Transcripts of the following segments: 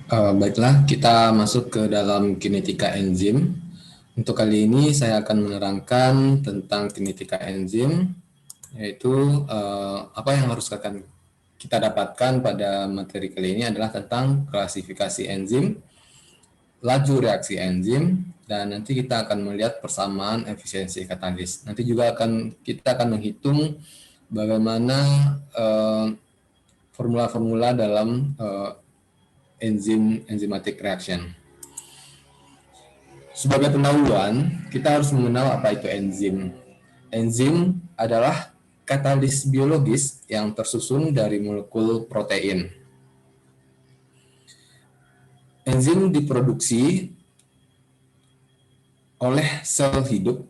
Baiklah, kita masuk ke dalam kinetika enzim. Untuk kali ini saya akan menerangkan tentang kinetika enzim, yaitu apa yang harus kita dapatkan pada materi kali ini adalah tentang klasifikasi enzim, laju reaksi enzim, dan nanti kita akan melihat persamaan efisiensi katalis. Nanti juga kita akan menghitung bagaimana formula-formula dalam enzymatic reaction. Sebagai pendahuluan, kita harus mengenal apa itu enzim. Enzim adalah katalis biologis yang tersusun dari molekul protein. Enzim diproduksi oleh sel hidup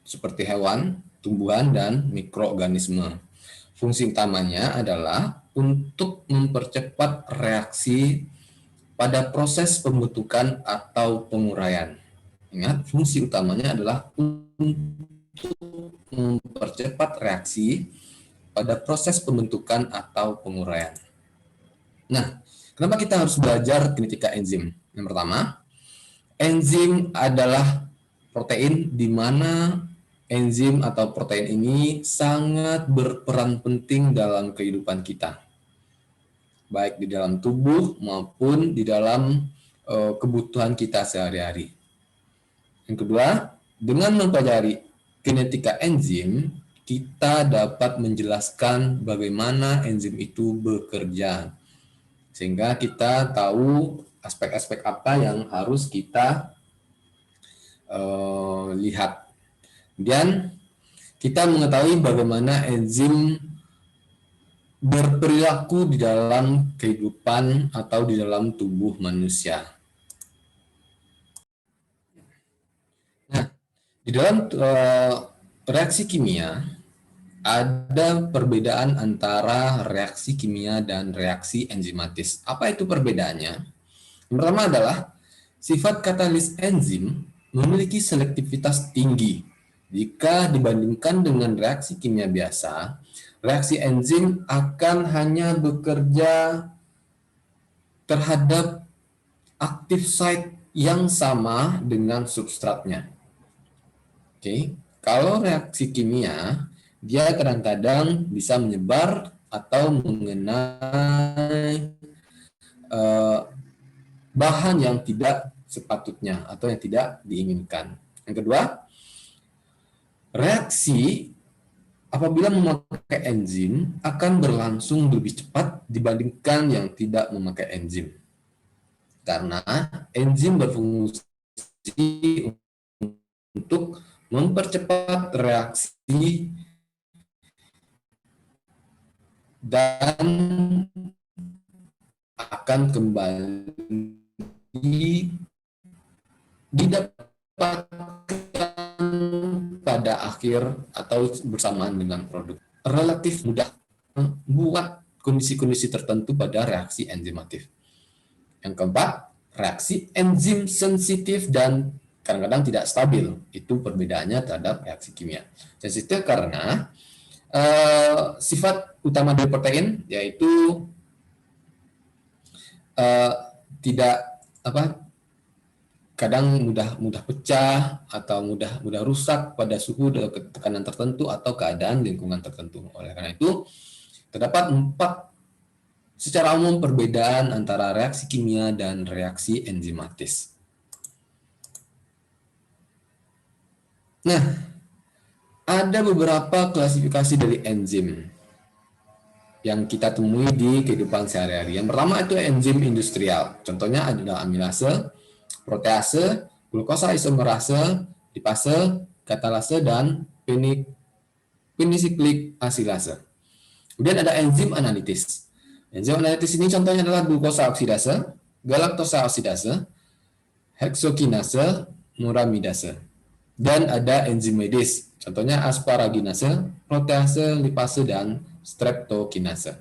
seperti hewan, tumbuhan, dan mikroorganisme. Fungsi utamanya adalah untuk mempercepat reaksi pada proses pembentukan atau penguraian. Ingat, fungsi utamanya adalah untuk mempercepat reaksi pada proses pembentukan atau penguraian. Nah, kenapa kita harus belajar kinetika enzim? Yang pertama, enzim adalah protein di mana enzim atau protein ini sangat berperan penting dalam kehidupan kita, baik di dalam tubuh maupun di dalam kebutuhan kita sehari-hari. Yang kedua, dengan mempelajari kinetika enzim, kita dapat menjelaskan bagaimana enzim itu bekerja. Sehingga kita tahu aspek-aspek apa yang harus kita lihat. Kemudian kita mengetahui bagaimana enzim berperilaku di dalam kehidupan atau di dalam tubuh manusia. Di dalam reaksi kimia, ada perbedaan antara reaksi kimia dan reaksi enzimatis. Apa itu perbedaannya? Yang pertama adalah sifat katalis enzim memiliki selektivitas tinggi. Jika dibandingkan dengan reaksi kimia biasa, reaksi enzim akan hanya bekerja terhadap active site yang sama dengan substratnya. Oke, kalau reaksi kimia, dia kadang-kadang bisa menyebar atau mengenai bahan yang tidak sepatutnya atau yang tidak diinginkan. Yang kedua, reaksi apabila memakai enzim akan berlangsung lebih cepat dibandingkan yang tidak memakai enzim. Karena enzim berfungsi untuk mempercepat reaksi dan akan kembali didapatkan pada akhir atau bersamaan dengan produk. Relatif mudah membuat kondisi-kondisi tertentu pada reaksi enzimatif. Yang keempat, reaksi enzim sensitif dan kadang-kadang tidak stabil. Itu perbedaannya terhadap reaksi kimia. Sensitif karena sifat utama dari protein yaitu tidak kadang mudah pecah atau mudah rusak pada suhu dan tekanan tertentu atau keadaan lingkungan tertentu. Oleh karena itu, terdapat 4 secara umum perbedaan antara reaksi kimia dan reaksi enzimatis. Nah, ada beberapa klasifikasi dari enzim yang kita temui di kehidupan sehari-hari. Yang pertama itu enzim industrial. Contohnya adalah amilase, protease, glukosa isomerase, lipase, katalase, dan penisiklik asilase. Kemudian ada enzim analitis. Enzim analitis ini contohnya adalah glukosa oksidase, galaktosa oksidase, heksokinase, muramidase. Dan ada enzim medis, contohnya asparaginase, protease, lipase, dan streptokinase.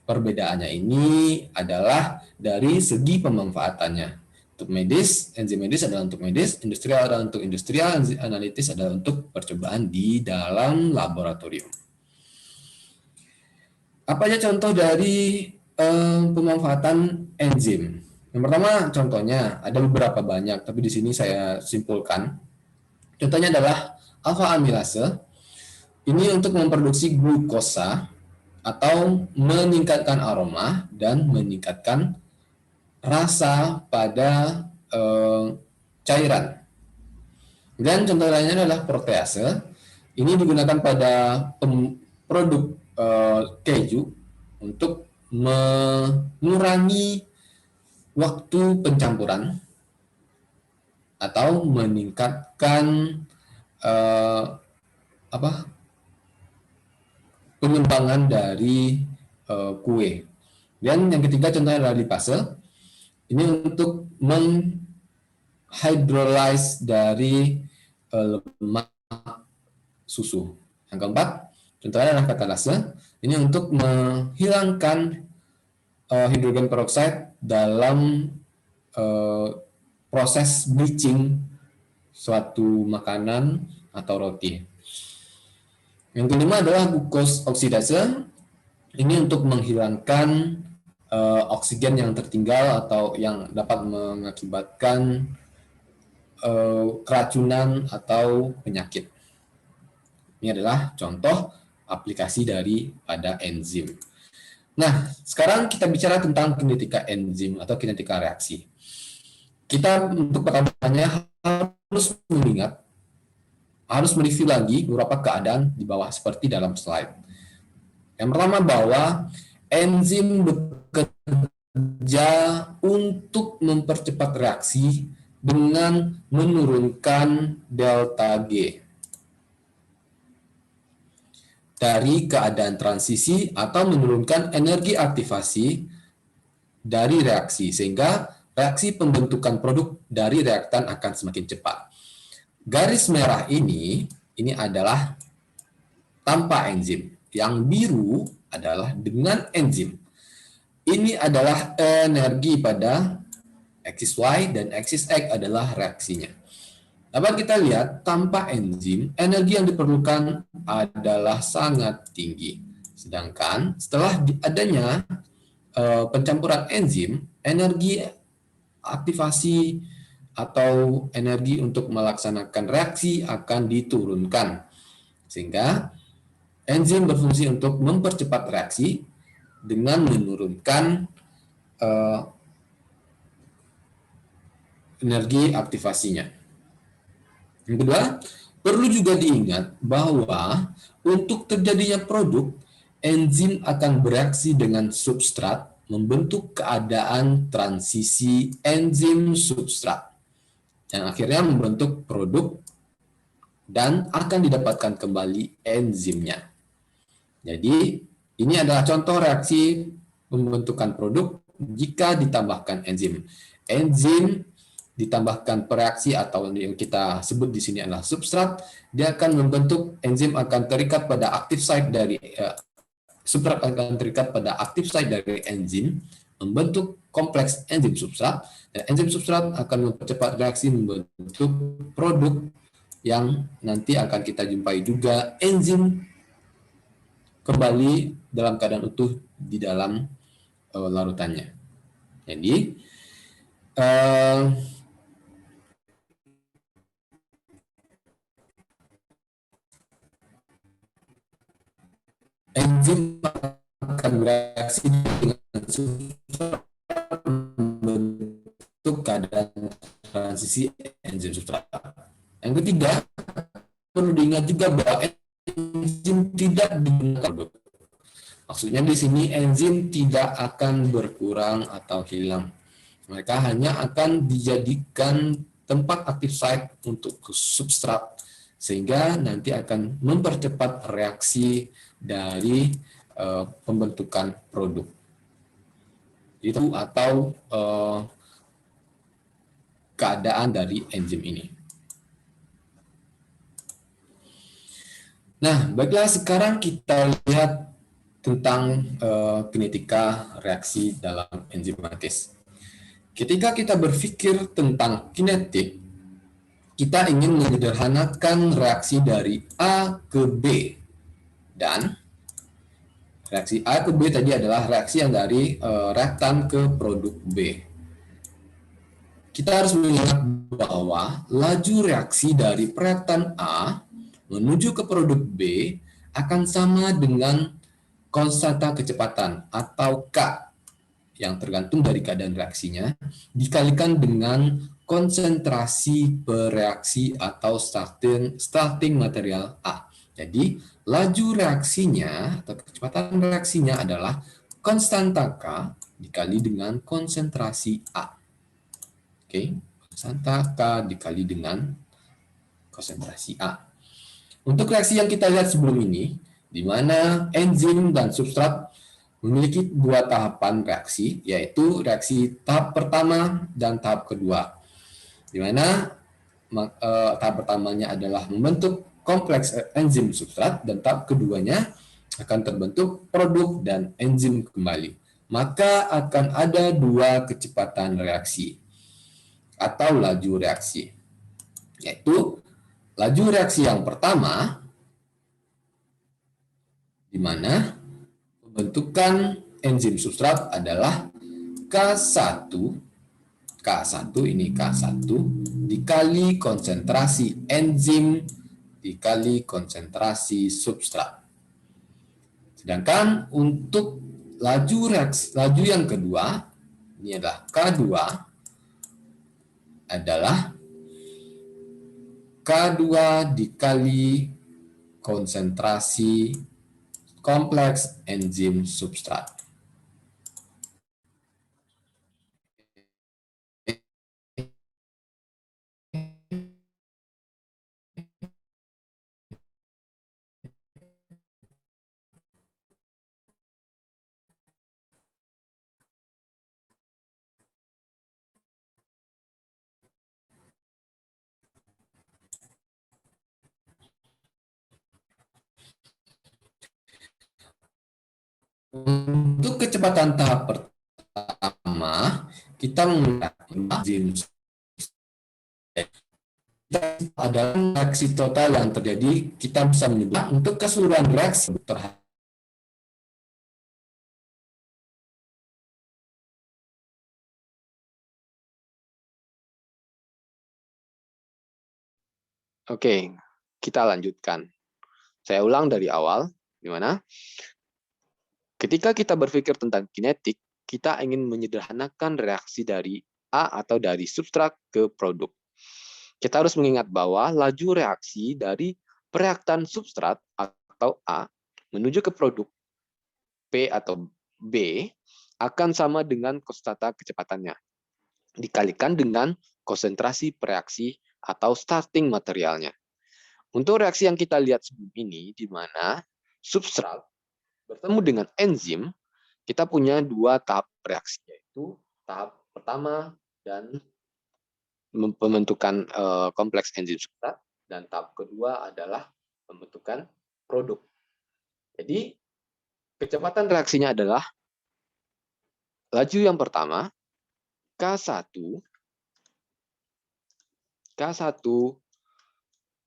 Perbedaannya ini adalah dari segi pemanfaatannya. Untuk medis, enzim medis adalah untuk medis, industrial adalah untuk industrial, enzim analitis adalah untuk percobaan di dalam laboratorium. Apa aja contoh dari pemanfaatan enzim? Yang pertama contohnya ada beberapa banyak, tapi di sini saya simpulkan. Contohnya adalah alfa amilase. Ini untuk memproduksi glukosa atau meningkatkan aroma dan meningkatkan rasa pada cairan. Dan contoh lainnya adalah protease. Ini digunakan pada produk keju untuk mengurangi waktu pencampuran atau meningkatkan eh, apa pengembangan dari kue. Dan yang ketiga contohnya adalah lipase. Ini untuk menghidrolyze dari lemak susu. Yang keempat, contohnya adalah katalase. Ini untuk menghilangkan hidrogen peroksida dalam proses bleaching suatu makanan atau roti. Yang kelima adalah glucose oksidase. Ini untuk menghilangkan oksigen yang tertinggal atau yang dapat mengakibatkan keracunan atau penyakit. Ini adalah contoh aplikasi daripada enzim. Nah, sekarang kita bicara tentang kinetika enzim atau kinetika reaksi. Kita untuk pertamanya harus mengingat, harus mereview lagi beberapa keadaan di bawah seperti dalam slide. Yang pertama bahwa enzim bekerja untuk mempercepat reaksi dengan menurunkan delta G dari keadaan transisi atau menurunkan energi aktivasi dari reaksi, sehingga reaksi pembentukan produk dari reaktan akan semakin cepat. Garis merah ini adalah tanpa enzim. Yang biru adalah dengan enzim. Ini adalah energi pada aksis Y dan aksis X adalah reaksinya. Dapat kita lihat, tanpa enzim, energi yang diperlukan adalah sangat tinggi. Sedangkan setelah adanya pencampuran enzim, energi aktivasi atau energi untuk melaksanakan reaksi akan diturunkan. Sehingga enzim berfungsi untuk mempercepat reaksi dengan menurunkan energi aktivasinya. Yang kedua, perlu juga diingat bahwa untuk terjadinya produk, enzim akan bereaksi dengan substrat membentuk keadaan transisi enzim substrat yang akhirnya membentuk produk dan akan didapatkan kembali enzimnya. Jadi, ini adalah contoh reaksi pembentukan produk jika ditambahkan enzim. Enzim ditambahkan pereaksi atau yang kita sebut di sini adalah substrat, dia akan membentuk enzim akan terikat pada active site dari substrat akan terikat pada active site dari enzim, membentuk kompleks enzim substrat, dan enzim substrat akan mempercepat reaksi membentuk produk yang nanti akan kita jumpai juga enzim kembali dalam keadaan utuh di dalam larutannya. Jadi enzim akan bereaksi dengan substrat membentuk keadaan transisi enzim substrat. Yang ketiga, perlu diingat juga bahwa enzim tidak digunakan. Maksudnya di sini enzim tidak akan berkurang atau hilang. Mereka hanya akan dijadikan tempat aktif site untuk substrat, sehingga nanti akan mempercepat reaksi dari pembentukan produk itu atau keadaan dari enzim ini. Nah, baiklah sekarang kita lihat tentang kinetika reaksi dalam enzimatis. Ketika kita berpikir tentang kinetik, kita ingin menyederhanakan reaksi dari A ke B. Dan reaksi A ke B tadi adalah reaksi yang dari reaktan ke produk B. kita harus mengingat bahwa laju reaksi dari reaktan A menuju ke produk B akan sama dengan konstanta kecepatan atau K yang tergantung dari keadaan reaksinya dikalikan dengan konsentrasi bereaksi atau starting material A. Jadi laju reaksinya atau kecepatan reaksinya adalah konstanta K dikali dengan konsentrasi A. Oke, konstanta K dikali dengan konsentrasi A. Untuk reaksi yang kita lihat sebelum ini, di mana enzim dan substrat memiliki dua tahapan reaksi, yaitu reaksi tahap pertama dan tahap kedua. Di mana tahap pertamanya adalah membentuk kompleks enzim substrat dan tahap keduanya akan terbentuk produk dan enzim kembali. Maka akan ada dua kecepatan reaksi atau laju reaksi, yaitu laju reaksi yang pertama di mana pembentukan enzim substrat adalah K1 ini K1 dikali konsentrasi enzim dikali konsentrasi substrat. Sedangkan untuk laju yang kedua ini adalah K2 adalah K2 dikali konsentrasi kompleks enzim substrat. Untuk kecepatan tahap pertama, kita menggunakan enzim adalah reaksi total yang terjadi. Kita bisa menyebut untuk keseluruhan reaksi terhadap Oke, kita lanjutkan. Saya ulang dari awal, di mana ketika kita berpikir tentang kinetik, kita ingin menyederhanakan reaksi dari A atau dari substrat ke produk. Kita harus mengingat bahwa laju reaksi dari reaktan substrat atau A menuju ke produk P atau B akan sama dengan konstanta kecepatannya, dikalikan dengan konsentrasi reaksi atau starting materialnya. Untuk reaksi yang kita lihat sebelum ini, di mana substrat bertemu dengan enzim, kita punya dua tahap reaksi, yaitu tahap pertama dan pembentukan kompleks enzim substrat, dan tahap kedua adalah pembentukan produk. Jadi, kecepatan reaksinya adalah laju yang pertama, K1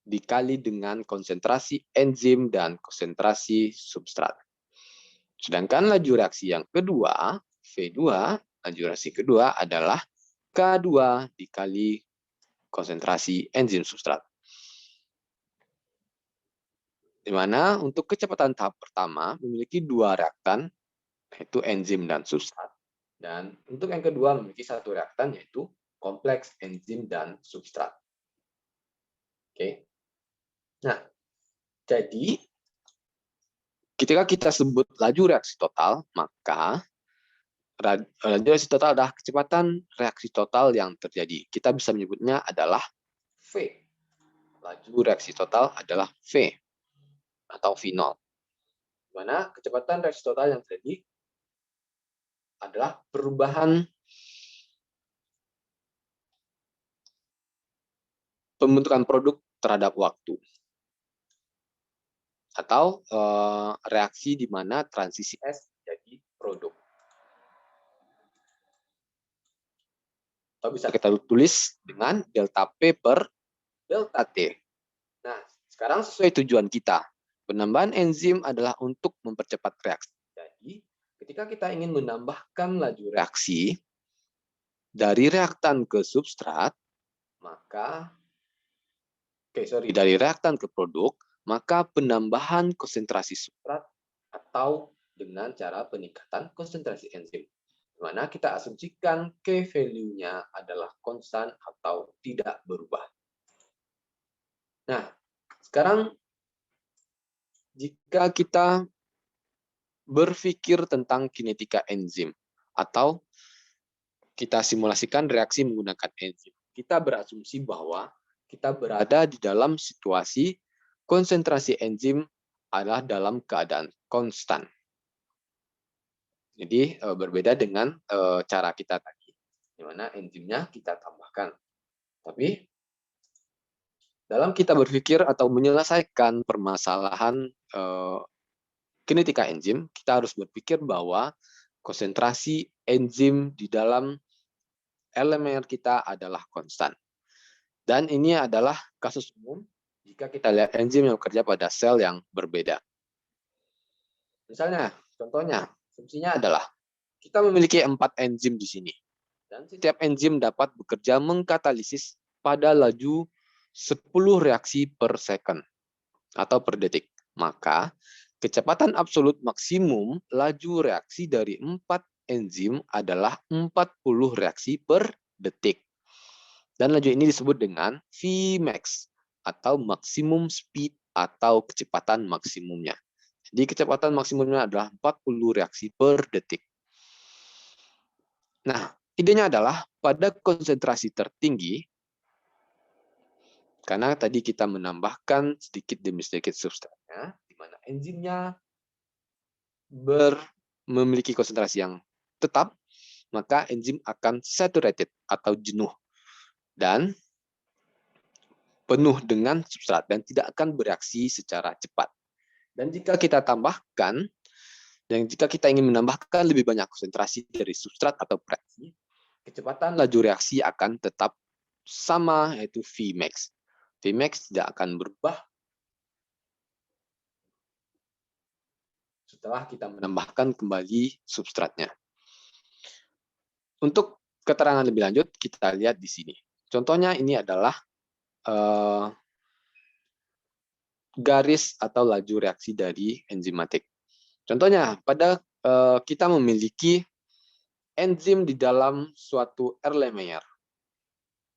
dikali dengan konsentrasi enzim dan konsentrasi substrat. Sedangkan laju reaksi yang kedua, V2, laju reaksi kedua adalah K2 dikali konsentrasi enzim substrat. Di mana untuk kecepatan tahap pertama memiliki dua reaktan, yaitu enzim dan substrat. Dan untuk yang kedua memiliki satu reaktan, yaitu kompleks enzim dan substrat. Oke. Nah, jadi ketika kita sebut laju reaksi total, maka laju reaksi total adalah kecepatan reaksi total yang terjadi. Kita bisa menyebutnya adalah V. Laju reaksi total adalah V atau V0. Di mana kecepatan reaksi total yang terjadi adalah perubahan pembentukan produk terhadap waktu. Atau reaksi di mana transisi S jadi produk. Atau bisa kita tulis dengan delta P per delta T. Nah, sekarang sesuai tujuan kita. Penambahan enzim adalah untuk mempercepat reaksi. Jadi, ketika kita ingin menambahkan laju reaksi, dari reaktan ke substrat, dari reaktan ke produk, maka penambahan konsentrasi substrat atau dengan cara peningkatan konsentrasi enzim. Di mana kita asumsikan K value-nya adalah konstan atau tidak berubah. Nah, sekarang jika kita berpikir tentang kinetika enzim atau kita simulasikan reaksi menggunakan enzim, kita berasumsi bahwa kita berada di dalam situasi konsentrasi enzim adalah dalam keadaan konstan. Jadi berbeda dengan cara kita tadi, di mana enzimnya kita tambahkan. Tapi dalam kita berpikir atau menyelesaikan permasalahan kinetika enzim, kita harus berpikir bahwa konsentrasi enzim di dalam elemen kita adalah konstan. Dan ini adalah kasus umum jika kita lihat enzim yang bekerja pada sel yang berbeda. Misalnya, contohnya, fungsinya adalah kita memiliki 4 enzim di sini. Dan setiap enzim dapat bekerja mengkatalisis pada laju 10 reaksi per second atau per detik. Maka, kecepatan absolut maksimum laju reaksi dari 4 enzim adalah 40 reaksi per detik. Dan laju ini disebut dengan Vmax atau maksimum speed atau kecepatan maksimumnya. Jadi kecepatan maksimumnya adalah 40 reaksi per detik. Nah, idenya adalah pada konsentrasi tertinggi, karena tadi kita menambahkan sedikit demi sedikit substratnya, di mana enzimnya memiliki konsentrasi yang tetap, maka enzim akan saturated atau jenuh dan penuh dengan substrat dan tidak akan bereaksi secara cepat. Dan jika kita tambahkan, dan jika kita ingin menambahkan lebih banyak konsentrasi dari substrat atau reaksi, kecepatan laju reaksi akan tetap sama, yaitu Vmax. Vmax tidak akan berubah setelah kita menambahkan kembali substratnya. Untuk keterangan lebih lanjut, kita lihat di sini. Contohnya ini adalah garis atau laju reaksi dari enzimatik. Contohnya, pada kita memiliki enzim di dalam suatu Erlenmeyer.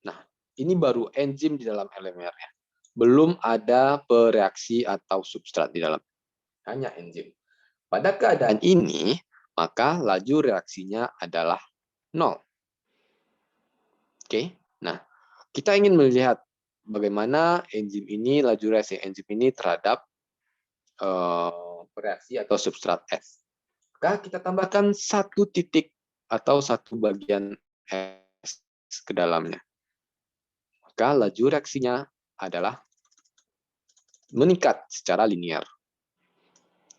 Nah, ini baru enzim di dalam Erlenmeyernya. Belum ada bereaksi atau substrat di dalam. Hanya enzim. Pada keadaan ini, maka laju reaksinya adalah 0. Oke. Nah, kita ingin melihat bagaimana enzim ini, laju reaksi enzim ini terhadap bereaksi atau substrat S. Maka kita tambahkan 1 titik atau 1 bagian S ke dalamnya. Maka laju reaksinya adalah meningkat secara linear.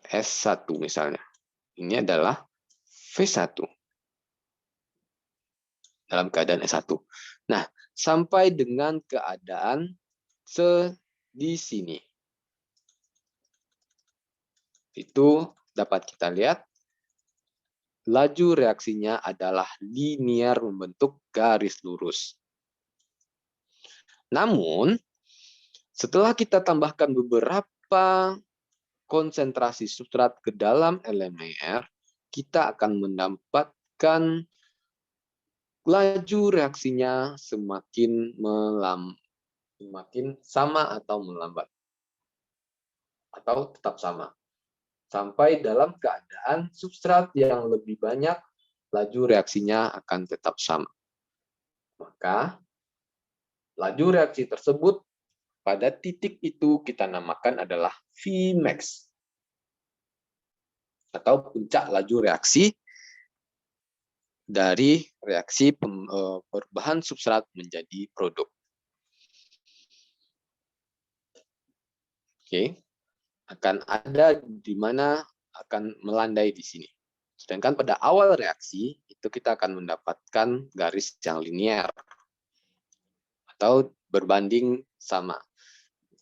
S1 misalnya. Ini adalah V1 dalam keadaan S1. Nah, sampai dengan keadaan di sini. Itu dapat kita lihat laju reaksinya adalah linear membentuk garis lurus. Namun, setelah kita tambahkan beberapa konsentrasi substrat ke dalam Erlenmeyer, kita akan mendapatkan laju reaksinya semakin sama atau melambat. Atau tetap sama. Sampai dalam keadaan substrat yang lebih banyak, laju reaksinya akan tetap sama. Maka, laju reaksi tersebut pada titik itu kita namakan adalah Vmax. Atau puncak laju reaksi dari reaksi perubahan substrat menjadi produk. Oke. Akan ada di mana akan melandai di sini. Sedangkan pada awal reaksi, itu kita akan mendapatkan garis yang linear. Atau berbanding sama.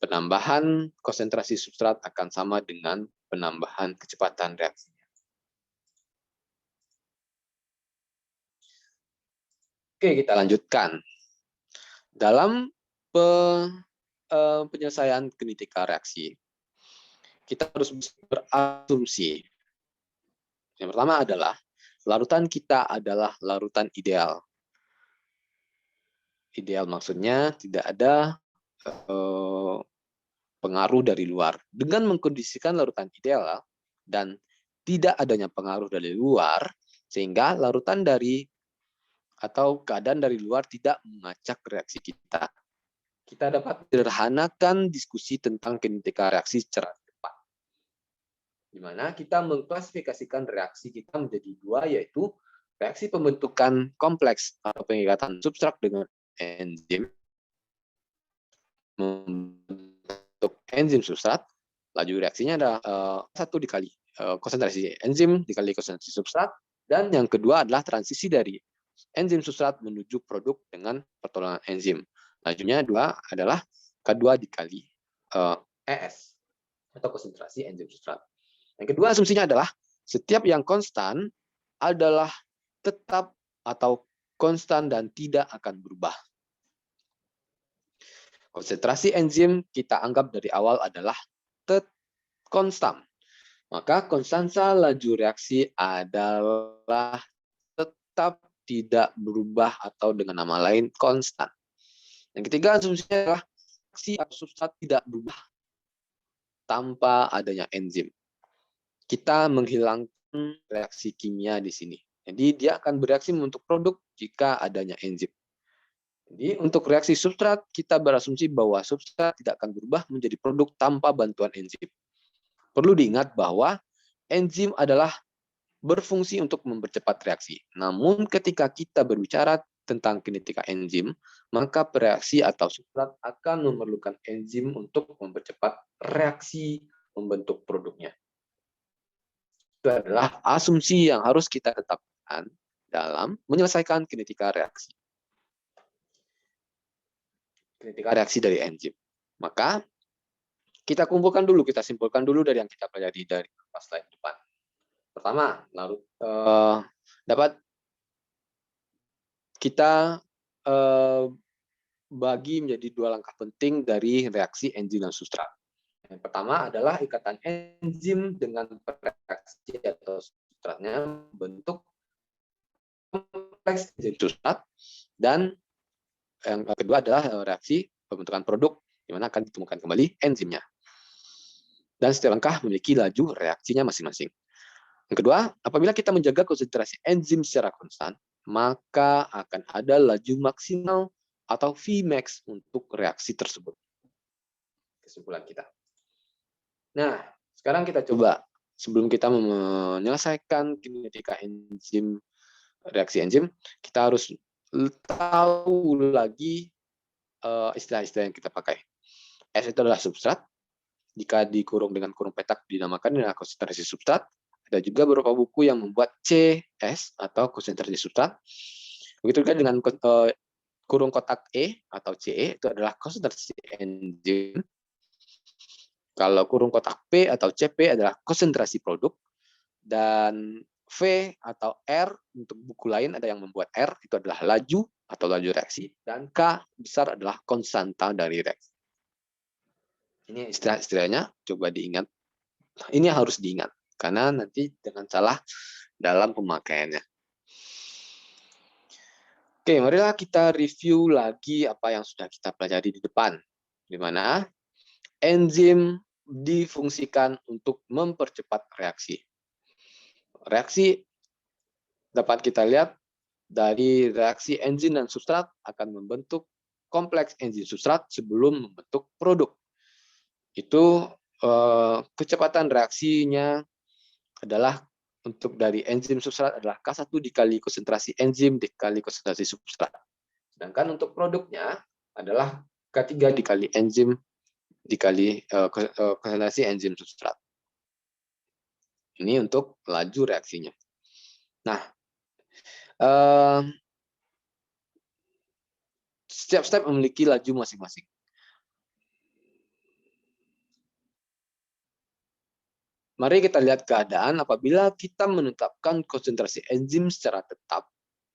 Penambahan konsentrasi substrat akan sama dengan penambahan kecepatan reaksinya. Oke, kita lanjutkan. Dalam penyelesaian kinetika reaksi, kita harus berasumsi. Yang pertama adalah larutan kita adalah larutan ideal. Ideal maksudnya tidak ada pengaruh dari luar. Dengan mengkondisikan larutan ideal dan tidak adanya pengaruh dari luar, sehingga larutan dari atau keadaan dari luar tidak mengacak reaksi kita. Kita dapat sederhanakan diskusi tentang kinetika reaksi secara cepat, di mana kita mengklasifikasikan reaksi kita menjadi dua, yaitu reaksi pembentukan kompleks atau pengikatan substrat dengan enzim, membentuk enzim substrat, laju reaksinya adalah 1 dikali konsentrasi enzim dikali konsentrasi substrat, dan yang kedua adalah transisi dari enzim substrat menuju produk dengan pertolongan enzim. Lajunya adalah K2 dikali ES atau konsentrasi enzim substrat. Yang kedua asumsinya adalah setiap yang konstan adalah tetap atau konstan dan tidak akan berubah. Konsentrasi enzim kita anggap dari awal adalah konstan. Maka konstansa laju reaksi adalah tetap tidak berubah atau dengan nama lain konstan. Yang ketiga asumsinya adalah reaksi atau substrat tidak berubah tanpa adanya enzim. Kita menghilangkan reaksi kimia di sini. Jadi dia akan bereaksi membentuk produk jika adanya enzim. Jadi untuk reaksi substrat kita berasumsi bahwa substrat tidak akan berubah menjadi produk tanpa bantuan enzim. Perlu diingat bahwa enzim adalah berfungsi untuk mempercepat reaksi. Namun ketika kita berbicara tentang kinetika enzim, maka reaksi atau substrat akan memerlukan enzim untuk mempercepat reaksi membentuk produknya. Itu adalah asumsi yang harus kita tetapkan dalam menyelesaikan kinetika reaksi. Kinetika reaksi dari enzim. Maka kita kumpulkan dulu, kita simpulkan dulu dari yang kita pelajari dari slide depan. Pertama, dapat kita bagi menjadi dua langkah penting dari reaksi enzim dan substrat. Yang pertama adalah ikatan enzim dengan reaksi atau substratnya bentuk kompleks enzim substrat, dan yang kedua adalah reaksi pembentukan produk, di mana akan ditemukan kembali enzimnya. Dan setiap langkah memiliki laju reaksinya masing-masing. Yang kedua, apabila kita menjaga konsentrasi enzim secara konstan, maka akan ada laju maksimal atau Vmax untuk reaksi tersebut. Kesimpulan kita. Nah, sekarang kita coba, sebelum kita menyelesaikan kinetika enzim, reaksi enzim, kita harus tahu lagi istilah-istilah yang kita pakai. S itu adalah substrat. Jika dikurung dengan kurung petak dinamakan dengan konsentrasi substrat. Ada juga beberapa buku yang membuat CS atau konsentrasi substrat. Begitu juga dengan kurung kotak E atau CE, itu adalah konsentrasi enzim. Kalau kurung kotak P atau CP adalah konsentrasi produk. Dan V atau R untuk buku lain ada yang membuat R, itu adalah laju atau laju reaksi. Dan K besar adalah konstanta dari reaksi. Ini istilah-istilahnya, coba diingat. Ini harus diingat, karena nanti jangan salah dalam pemakaiannya. Oke, marilah kita review lagi apa yang sudah kita pelajari di depan. Di mana enzim difungsikan untuk mempercepat reaksi. Reaksi dapat kita lihat dari reaksi enzim dan substrat akan membentuk kompleks enzim substrat sebelum membentuk produk. Itu kecepatan reaksinya adalah untuk dari enzim substrat adalah K1 dikali konsentrasi enzim dikali konsentrasi substrat. Sedangkan untuk produknya adalah K3 dikali enzim dikali konsentrasi enzim substrat. Ini untuk laju reaksinya. Nah, setiap step memiliki laju masing-masing. Mari kita lihat keadaan apabila kita menetapkan konsentrasi enzim secara tetap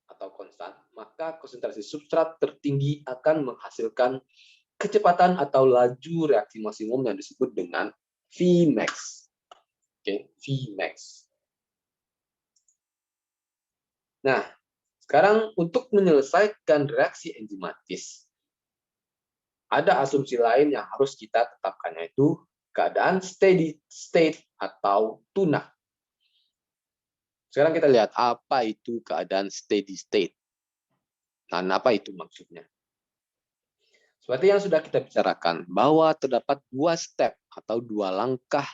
atau atau konstan, maka konsentrasi substrat tertinggi akan menghasilkan kecepatan atau laju reaksi maksimum yang disebut dengan Vmax. Oke, Vmax. Nah, sekarang untuk menyelesaikan reaksi enzimatis, ada asumsi lain yang harus kita tetapkan, yaitu keadaan steady state atau tunak. Sekarang kita lihat apa itu keadaan steady state dan apa itu maksudnya. Seperti yang sudah kita bicarakan, bahwa terdapat 2 step atau 2 langkah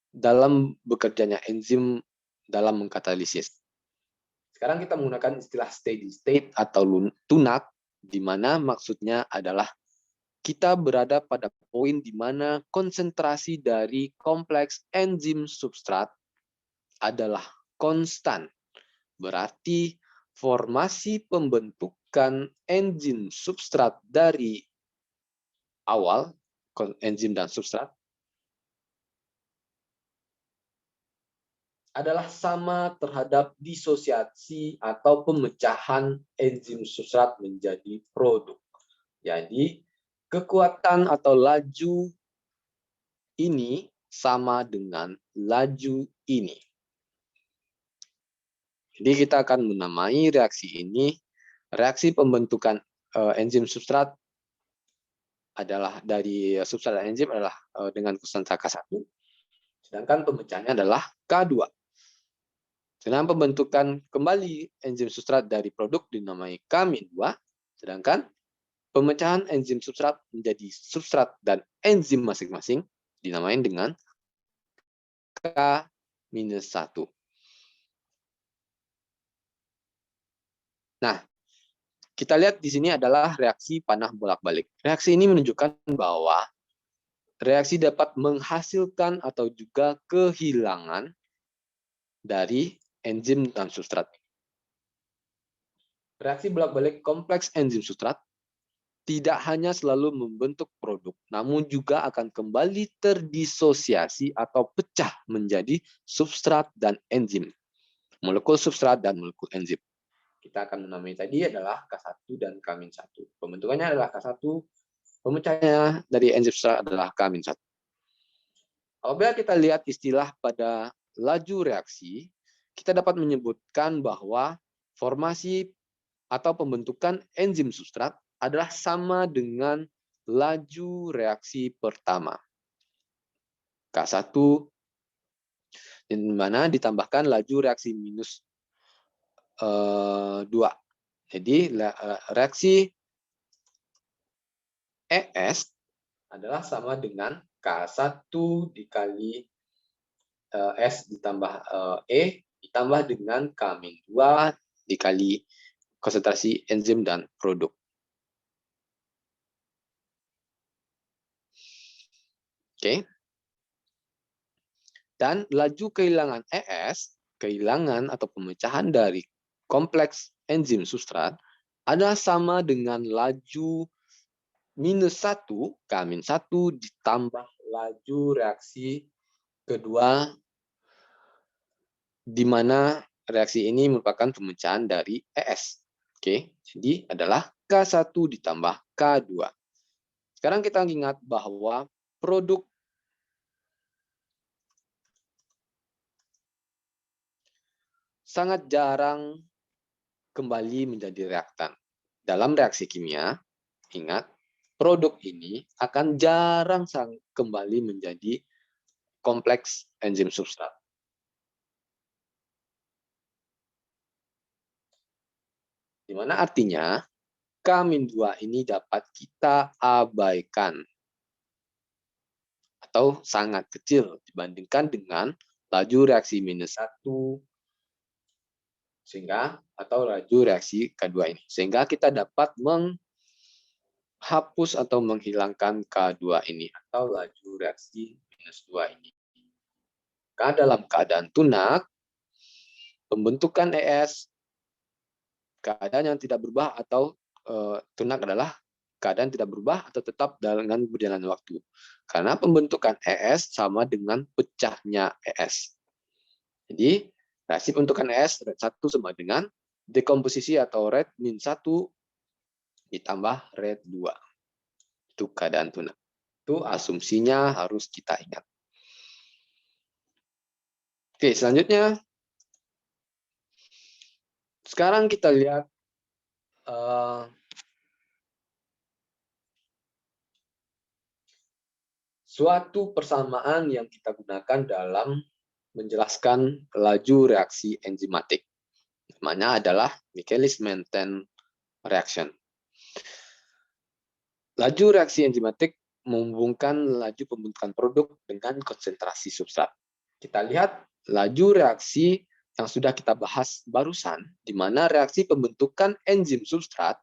dalam bekerjanya enzim dalam mengkatalisis. Sekarang kita menggunakan istilah steady state atau tunak, di mana maksudnya adalah kita berada pada poin di mana konsentrasi dari kompleks enzim substrat adalah konstan. Berarti formasi pembentukan enzim substrat dari awal, enzim dan substrat, adalah sama terhadap disosiasi atau pemecahan enzim substrat menjadi produk. Jadi, kekuatan atau laju ini sama dengan laju ini. Jadi kita akan menamai reaksi ini, reaksi pembentukan enzim substrat adalah dari substrat dan enzim adalah dengan konsentrasi K1, sedangkan pemecahannya adalah K2. Sedangkan pembentukan kembali enzim substrat dari produk dinamai K-2, sedangkan pemecahan enzim substrat menjadi substrat dan enzim masing-masing dinamain dengan K-1. Nah, kita lihat di sini adalah reaksi panah bolak-balik. Reaksi ini menunjukkan bahwa reaksi dapat menghasilkan atau juga kehilangan dari enzim dan substrat. Reaksi bolak-balik kompleks enzim substrat tidak hanya selalu membentuk produk, namun juga akan kembali terdisosiasi atau pecah menjadi substrat dan enzim. Molekul substrat dan molekul enzim. Kita akan menamai tadi adalah K1 dan K-1. Pembentukannya adalah K1, pemecahnya dari enzim substrat adalah K-1. Apabila kita lihat istilah pada laju reaksi, kita dapat menyebutkan bahwa formasi atau pembentukan enzim substrat adalah sama dengan laju reaksi pertama. K1, di mana ditambahkan laju reaksi minus 2. Jadi reaksi ES adalah sama dengan K1 dikali S ditambah E ditambah dengan K-2 dikali konsentrasi enzim dan produk. Oke. Dan laju kehilangan ES, kehilangan atau pemecahan dari kompleks enzim substrat adalah sama dengan laju minus 1, K-1 ditambah laju reaksi kedua, di mana reaksi ini merupakan pemecahan dari ES. Oke, jadi adalah K1 ditambah K2. Sekarang kita ingat bahwa produk sangat jarang kembali menjadi reaktan. Dalam reaksi kimia, ingat, produk ini akan jarang kembali menjadi kompleks enzim substrat. Di mana artinya K-2 ini dapat kita abaikan atau sangat kecil dibandingkan dengan laju reaksi minus 1 sehingga atau laju reaksi K2 ini. Sehingga kita dapat menghapus atau menghilangkan K2 ini atau laju reaksi minus 2 ini. Karena dalam keadaan tunak, pembentukan ES keadaan yang tidak berubah atau tunak adalah keadaan tidak berubah atau tetap dengan berjalannya waktu. Karena pembentukan ES sama dengan pecahnya ES. Jadi, reaksi pembentukan ES 1 sama dengan dekomposisi atau rate min 1 ditambah rate 2. Itu keadaan tuna. Itu asumsinya harus kita ingat. Oke, selanjutnya. Sekarang kita lihat suatu persamaan yang kita gunakan dalam menjelaskan laju reaksi enzimatik. Namanya adalah Michaelis-Menten reaction. Laju reaksi enzimatik menghubungkan laju pembentukan produk dengan konsentrasi substrat. Kita lihat laju reaksi yang sudah kita bahas barusan, di mana reaksi pembentukan enzim substrat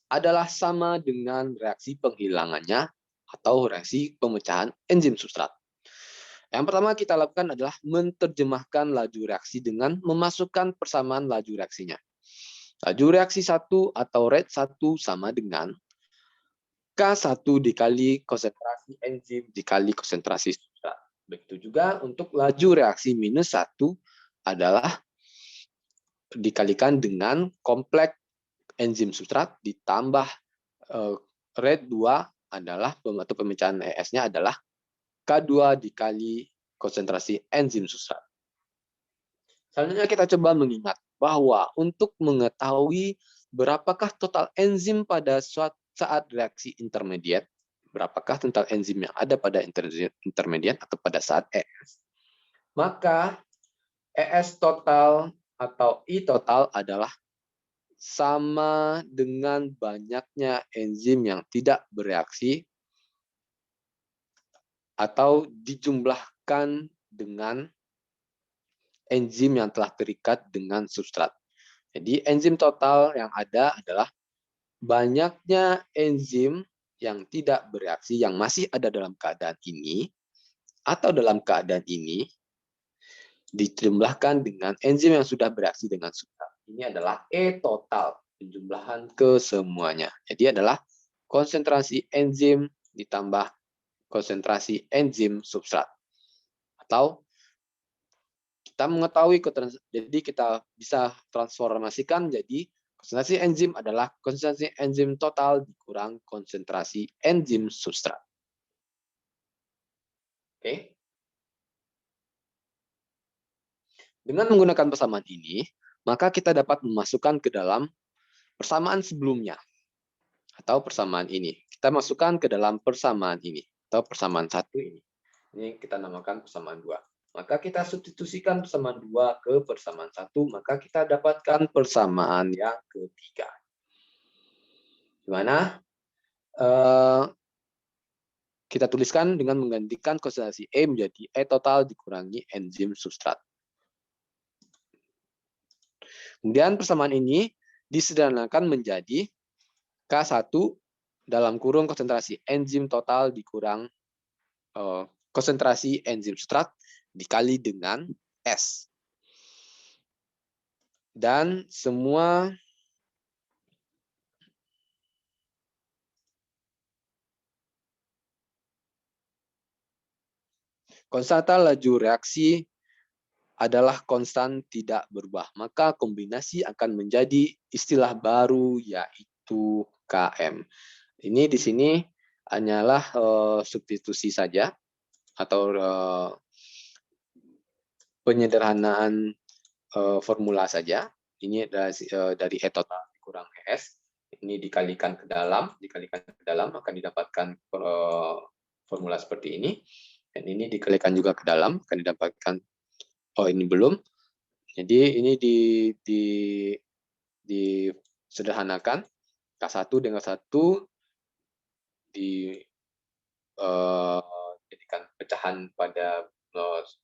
adalah sama dengan reaksi penghilangannya atau reaksi pemecahan enzim substrat. Yang pertama kita lakukan adalah menerjemahkan laju reaksi dengan memasukkan persamaan laju reaksinya. Laju reaksi 1 atau rate 1 sama dengan K1 dikali konsentrasi enzim dikali konsentrasi substrat. Begitu juga untuk laju reaksi minus 1 adalah dikalikan dengan kompleks enzim substrat ditambah rate 2 adalah atau pemecahan ES-nya adalah K2 dikali konsentrasi enzim substrat. Selanjutnya kita coba mengingat bahwa untuk mengetahui berapakah total enzim pada saat reaksi intermediate, berapakah total enzim yang ada pada intermediate atau pada saat ES, maka ES total atau I total adalah sama dengan banyaknya enzim yang tidak bereaksi atau dijumlahkan dengan enzim yang telah terikat dengan substrat. Jadi enzim total yang ada adalah banyaknya enzim yang tidak bereaksi yang masih ada dalam keadaan ini atau dalam keadaan ini dijumlahkan dengan enzim yang sudah bereaksi dengan substrat. Ini adalah E total, penjumlahan kesemuanya. Jadi adalah konsentrasi enzim ditambah konsentrasi enzim substrat. Atau kita mengetahui, jadi kita bisa transformasikan jadi konsentrasi enzim adalah konsentrasi enzim total dikurang konsentrasi enzim substrat. Oke. Dengan menggunakan persamaan ini, maka kita dapat memasukkan ke dalam persamaan sebelumnya atau persamaan ini. Kita masukkan ke dalam persamaan ini atau persamaan 1 ini. Ini kita namakan persamaan 2. Maka kita substitusikan persamaan 2 ke persamaan 1, maka kita dapatkan persamaan yang ketiga. Di mana kita tuliskan dengan menggantikan konsentrasi E menjadi E total dikurangi enzim substrat. Kemudian persamaan ini disederhanakan menjadi K1 dalam kurung konsentrasi enzim total dikurang konsentrasi enzim substrat dikali dengan S. Dan semua konstanta laju reaksi adalah konstan tidak berubah. Maka kombinasi akan menjadi istilah baru yaitu KM. Ini di sini hanyalah substitusi saja atau penyederhanaan formula saja. Ini dari E total kurang ES. Ini dikalikan ke dalam akan didapatkan formula seperti ini. Dan ini dikalikan juga ke dalam akan didapatkan ini belum. Jadi ini disederhanakan K1 dengan 1 dijadikan pecahan pada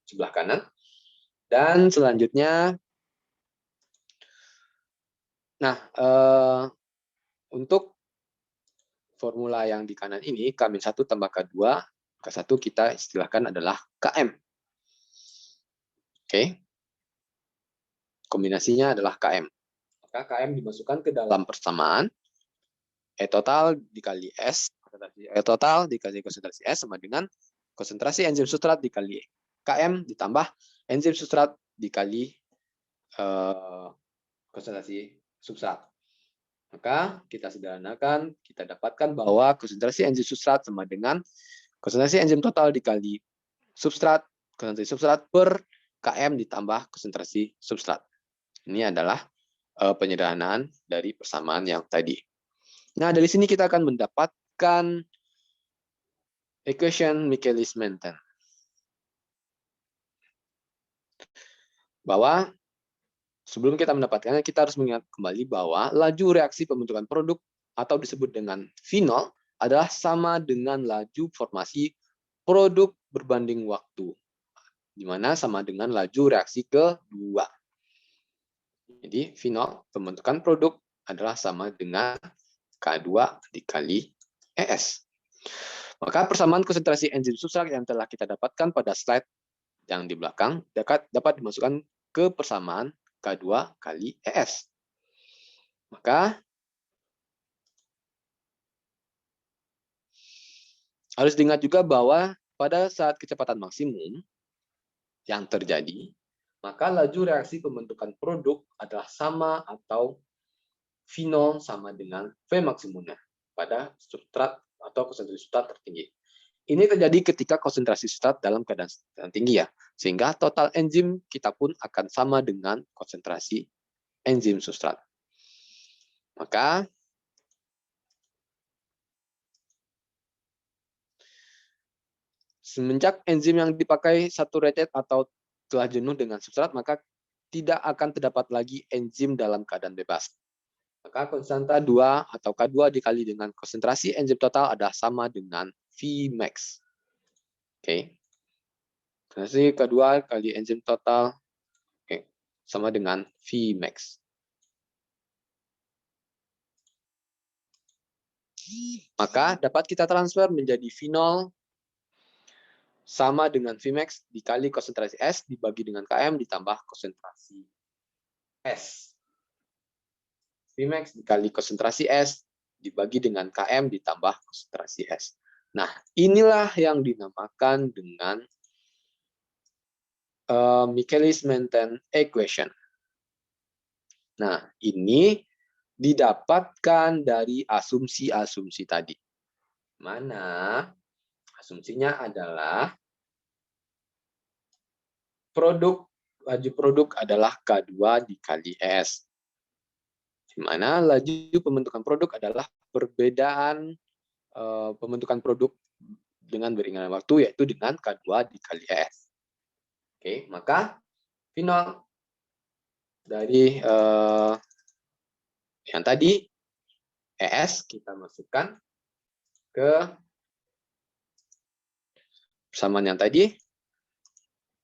sebelah kanan. Dan selanjutnya untuk formula yang di kanan ini K-1 tambah K2, K1 kita istilahkan adalah KM. Oke. Kombinasinya adalah KM. Maka KM dimasukkan ke dalam persamaan E total dikali S, E total dikali konsentrasi S sama dengan konsentrasi enzim substrat dikali KM ditambah enzim substrat dikali konsentrasi substrat. Maka kita sederhanakan, kita dapatkan bahwa konsentrasi enzim substrat sama dengan konsentrasi enzim total dikali substrat, konsentrasi substrat per km ditambah konsentrasi substrat. Ini adalah penyederhanaan dari persamaan yang tadi. Nah, dari sini kita akan mendapatkan equation Michaelis-Menten. Bahwa sebelum kita mendapatkannya, kita harus mengingat kembali bahwa laju reaksi pembentukan produk atau disebut dengan fenol adalah sama dengan laju formasi produk berbanding waktu, di mana sama dengan laju reaksi kedua. Jadi fenol pembentukan produk adalah sama dengan K2 dikali ES. Maka persamaan konsentrasi enzim substrat yang telah kita dapatkan pada slide yang di belakang dapat dimasukkan ke persamaan K2 kali ES. Maka harus diingat juga bahwa pada saat kecepatan maksimum yang terjadi, maka laju reaksi pembentukan produk adalah sama atau V0 sama dengan V maksimumnya pada substrat atau konsentrasi substrat tertinggi. Ini terjadi ketika konsentrasi substrat dalam keadaan tinggi ya, sehingga total enzim kita pun akan sama dengan konsentrasi enzim substrat. Maka semenjak enzim yang dipakai saturated atau telah jenuh dengan substrat, maka tidak akan terdapat lagi enzim dalam keadaan bebas. Maka konstanta 2 atau K2 dikali dengan konsentrasi enzim total adalah sama dengan Vmax. Oke. Konsentrasi K2 kali enzim total sama dengan Vmax. Maka dapat kita transfer menjadi V0 sama dengan Vmax dikali konsentrasi S dibagi dengan Km ditambah konsentrasi S. Vmax dikali konsentrasi S dibagi dengan Km ditambah konsentrasi S. Nah, inilah yang dinamakan dengan Michaelis-Menten equation. Nah, ini didapatkan dari asumsi-asumsi tadi. Mana asumsinya adalah laju produk adalah K2 dikali S. Di mana laju pembentukan produk adalah perbedaan pembentukan produk dengan beriringan waktu, yaitu dengan K2 dikali S. Oke, maka final dari yang tadi ES kita masukkan ke persamaan yang tadi,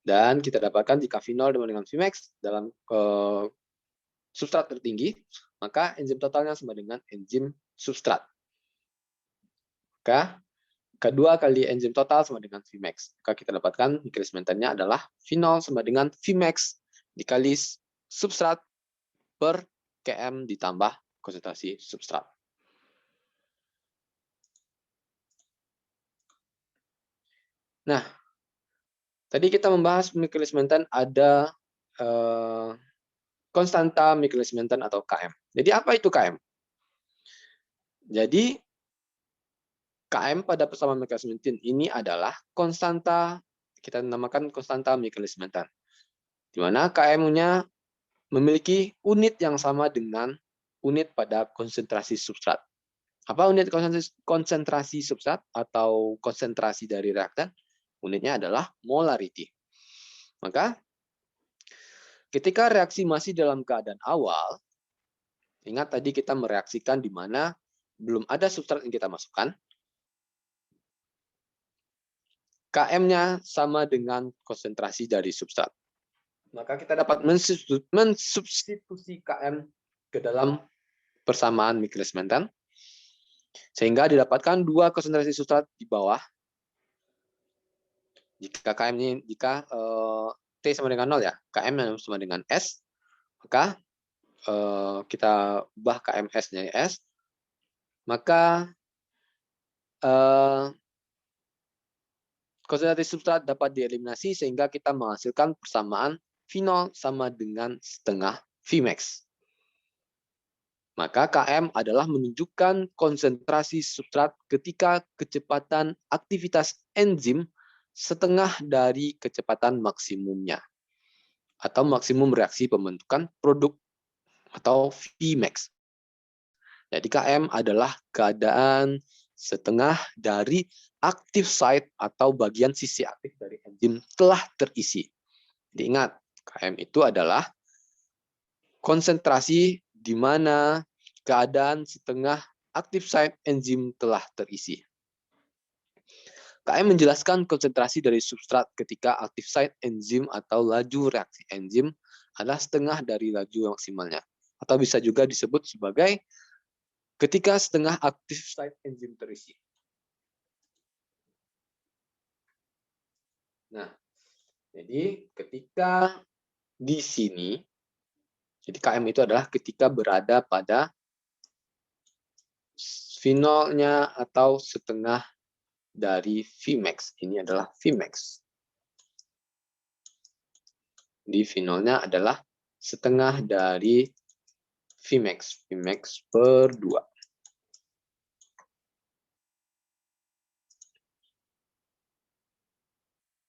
dan kita dapatkan jika V0 dengan Vmax dalam substrat tertinggi, maka enzim totalnya sama dengan enzim substrat. Maka K2 kali enzim total sama dengan Vmax. Maka kita dapatkan Michaelis-Mentennya adalah V0 sama dengan Vmax dikali substrat per Km ditambah konsentrasi substrat. Nah, tadi kita membahas Michaelis-Menten ada konstanta Michaelis-Menten atau Km. Jadi apa itu Km? Jadi Km pada persamaan Michaelis-Menten ini adalah konstanta, kita namakan konstanta Michaelis-Menten, di mana Km-nya memiliki unit yang sama dengan unit pada konsentrasi substrat. Apa unit konsentrasi substrat atau konsentrasi dari reaktan? Unitnya adalah molarity. Maka ketika reaksi masih dalam keadaan awal, ingat tadi kita mereaksikan di mana belum ada substrat yang kita masukkan, Km-nya sama dengan konsentrasi dari substrat. Maka kita dapat mensubstitusi Km ke dalam persamaan Michaelis-Menten, sehingga didapatkan dua konsentrasi substrat di bawah. Jika T sama dengan 0 ya, Km sama dengan S, maka kita ubah KMS menjadi S, maka konsentrasi substrat dapat dieliminasi sehingga kita menghasilkan persamaan V0 sama dengan setengah Vmax. Maka Km adalah menunjukkan konsentrasi substrat ketika kecepatan aktivitas enzim setengah dari kecepatan maksimumnya, atau maksimum reaksi pembentukan produk, atau Vmax. Jadi Km adalah keadaan setengah dari active site atau bagian sisi aktif dari enzim telah terisi. Jadi ingat, Km itu adalah konsentrasi di mana keadaan setengah active site enzim telah terisi. KM menjelaskan konsentrasi dari substrat ketika active site enzim atau laju reaksi enzim adalah setengah dari laju maksimalnya. Atau bisa juga disebut sebagai ketika setengah active site enzim terisi. Nah, jadi ketika di sini, jadi KM itu adalah ketika berada pada V0-nya atau setengah dari Vmax. Ini adalah Vmax. Di V0-nya adalah setengah dari Vmax. Vmax per 2.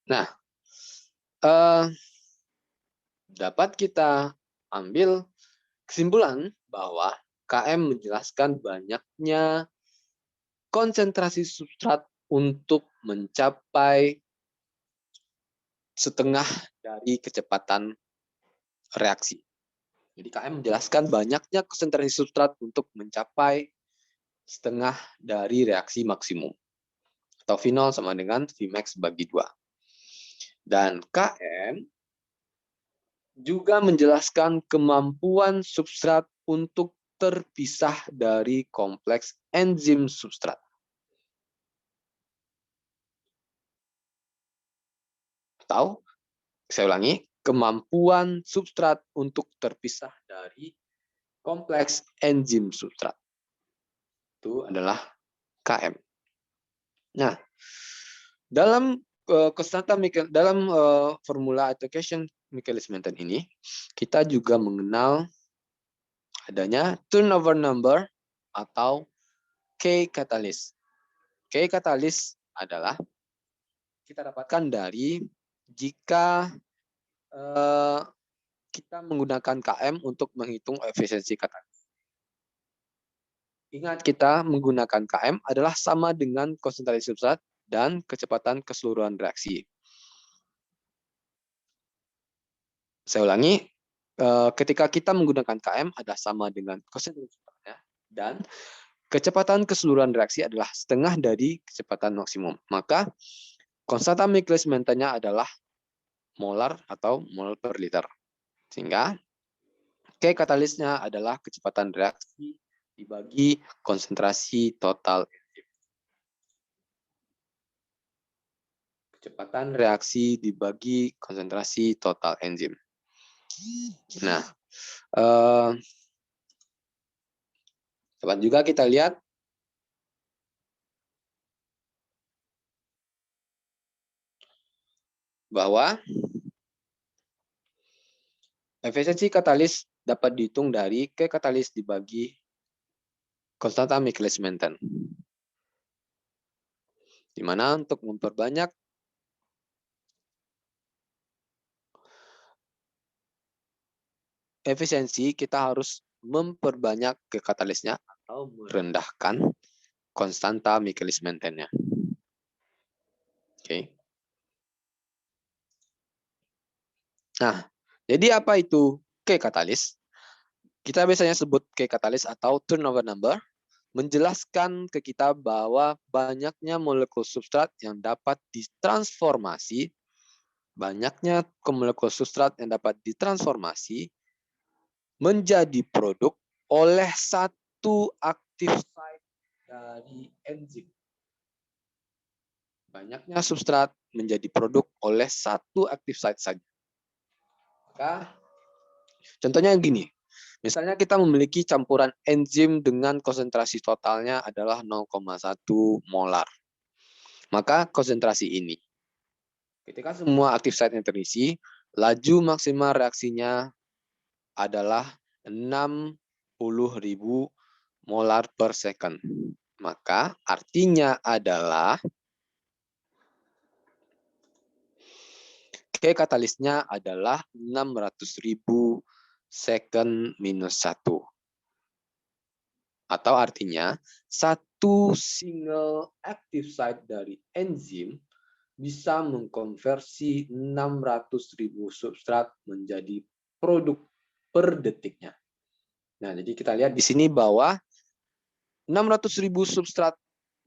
Nah, dapat kita ambil kesimpulan bahwa KM menjelaskan banyaknya konsentrasi substrat untuk mencapai setengah dari kecepatan reaksi. Jadi KM menjelaskan banyaknya konsentrasi substrat untuk mencapai setengah dari reaksi maksimum. Atau V0 sama dengan Vmax bagi 2. Dan KM juga menjelaskan kemampuan substrat untuk terpisah dari kompleks enzim substrat. Atau, saya ulangi, kemampuan substrat untuk terpisah dari kompleks enzim substrat. Itu adalah KM. Nah, dalam dalam formula Atocation Michaelis-Menten ini, kita juga mengenal adanya turnover number atau K catalyst. K catalyst adalah kita dapatkan dari jika kita menggunakan KM untuk menghitung efisiensi katalis. Ingat, kita menggunakan KM adalah sama dengan konsentrasi substrat dan kecepatan keseluruhan reaksi. Saya ulangi, ketika kita menggunakan KM adalah sama dengan konsentrasi substratnya dan kecepatan keseluruhan reaksi adalah setengah dari kecepatan maksimum. Maka konstanta Michaelis-Mentennya adalah molar atau mol per liter. Sehingga K katalisnya adalah kecepatan reaksi dibagi konsentrasi total enzim. Kecepatan reaksi dibagi konsentrasi total enzim. Nah, dapat juga kita lihat bahwa efisiensi katalis dapat dihitung dari K katalis dibagi konstanta Michaelis-Menten. Di mana untuk memperbanyak efisiensi, kita harus memperbanyak K katalisnya atau merendahkan konstanta Michaelis-Mentennya. Oke. Nah, jadi apa itu K katalis? Kita biasanya sebut K katalis atau turnover number, menjelaskan ke kita bahwa banyaknya molekul substrat yang dapat ditransformasi, menjadi produk oleh satu active site dari enzim. Banyaknya substrat menjadi produk oleh satu active site saja. Maka, contohnya gini. Misalnya kita memiliki campuran enzim dengan konsentrasi totalnya adalah 0,1 molar. Maka konsentrasi ini, ketika semua active site-nya terisi, laju maksimal reaksinya adalah 60.000 molar per second. Maka artinya adalah K katalisnya adalah 600.000 second minus 1. Atau artinya, satu single active site dari enzim bisa mengkonversi 600.000 substrat menjadi produk per detiknya. Nah, jadi kita lihat di sini bahwa 600.000 substrat,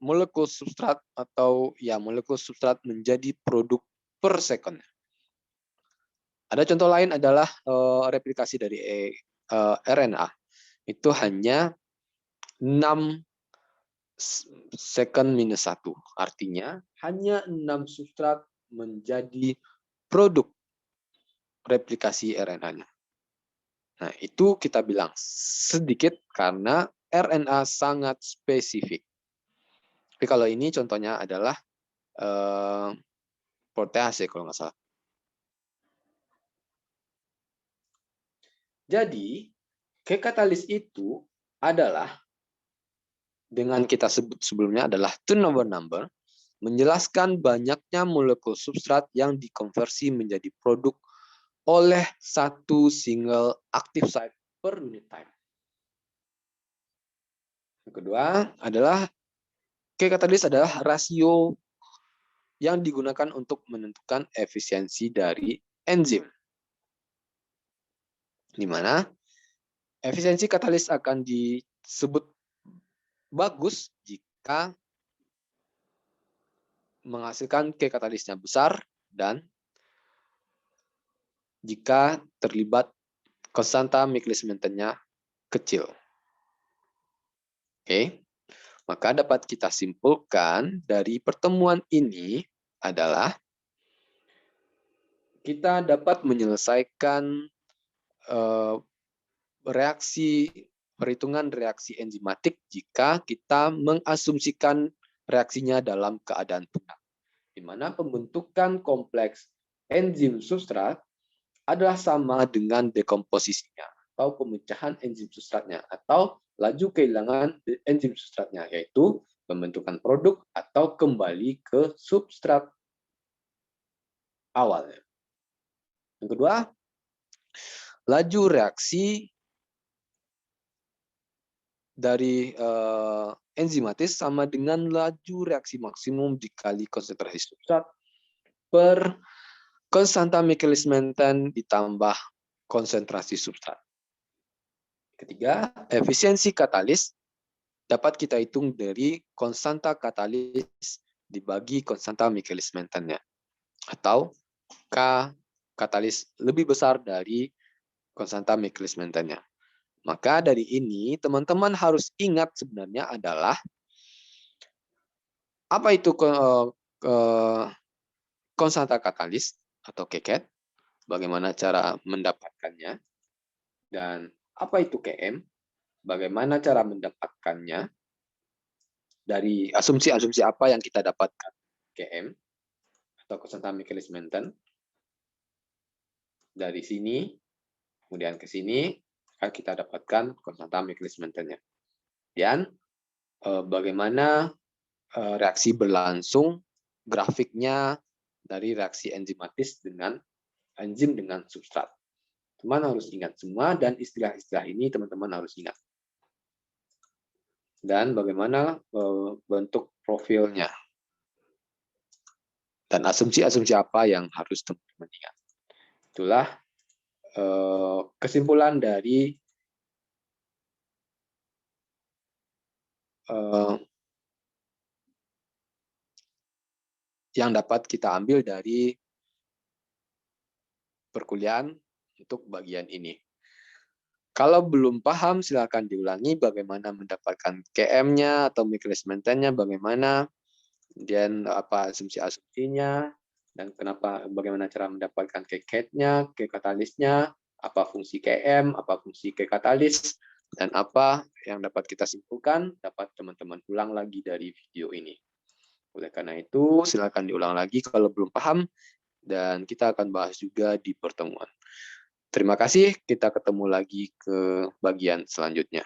molekul substrat atau ya molekul substrat menjadi produk per second. Ada contoh lain adalah replikasi dari RNA. Itu hanya 6 second minus 1. Artinya hanya 6 substrat menjadi produk replikasi RNA-nya. Nah, itu kita bilang sedikit karena RNA sangat spesifik. Tapi kalau ini contohnya adalah protease kalau nggak salah. Jadi, K-katalis itu adalah, dengan kita sebut sebelumnya adalah turnover number, menjelaskan banyaknya molekul substrat yang dikonversi menjadi produk oleh satu single active site per unit time. Yang kedua adalah K-katalis adalah rasio yang digunakan untuk menentukan efisiensi dari enzim. Di mana efisiensi katalis akan disebut bagus jika menghasilkan K-katalisnya besar dan jika terlibat konstanta Michaelis-Menten-nya kecil. Oke, maka dapat kita simpulkan dari pertemuan ini adalah kita dapat menyelesaikan perhitungan reaksi enzimatik jika kita mengasumsikan reaksinya dalam keadaan tunggal, di mana pembentukan kompleks enzim substrat adalah sama dengan dekomposisinya atau pemecahan enzim substratnya atau laju kehilangan enzim substratnya, yaitu pembentukan produk atau kembali ke substrat awalnya. Yang kedua, laju reaksi dari enzimatis sama dengan laju reaksi maksimum dikali konsentrasi substrat per konstanta Michaelis-Menten ditambah konsentrasi substrat. Ketiga, efisiensi katalis dapat kita hitung dari konstanta katalis dibagi konstanta Michaelis-Menten-nya, atau K katalis lebih besar dari konstanta Michaelis-Menten-nya. Maka dari ini teman-teman harus ingat sebenarnya adalah apa itu konstanta katalis atau KCAT, bagaimana cara mendapatkannya, dan apa itu KM, bagaimana cara mendapatkannya, dari asumsi-asumsi apa yang kita dapatkan KM atau konstanta Michaelis-Menten. Dari sini, kemudian ke sini, akan kita dapatkan konstanta Michaelis-Menten-nya. Dan bagaimana reaksi berlangsung, grafiknya dari reaksi enzimatis dengan enzim dengan substrat. Teman harus ingat semua, dan istilah-istilah ini teman-teman harus ingat. Dan bagaimana bentuk profilnya. Dan asumsi-asumsi apa yang harus teman-teman ingat. Itulah kesimpulan dari yang dapat kita ambil dari perkuliahan untuk bagian ini. Kalau belum paham, silakan diulangi bagaimana mendapatkan KM-nya atau Michaelis-Menten-nya, bagaimana, kemudian apa asumsi-asumsinya, dan bagaimana cara mendapatkan K-cat-nya, K-katalisnya, apa fungsi KM, apa fungsi K-katalis, dan apa yang dapat kita simpulkan, dapat teman-teman ulang lagi dari video ini. Oleh karena itu, silakan diulang lagi kalau belum paham, dan kita akan bahas juga di pertemuan. Terima kasih, kita ketemu lagi ke bagian selanjutnya.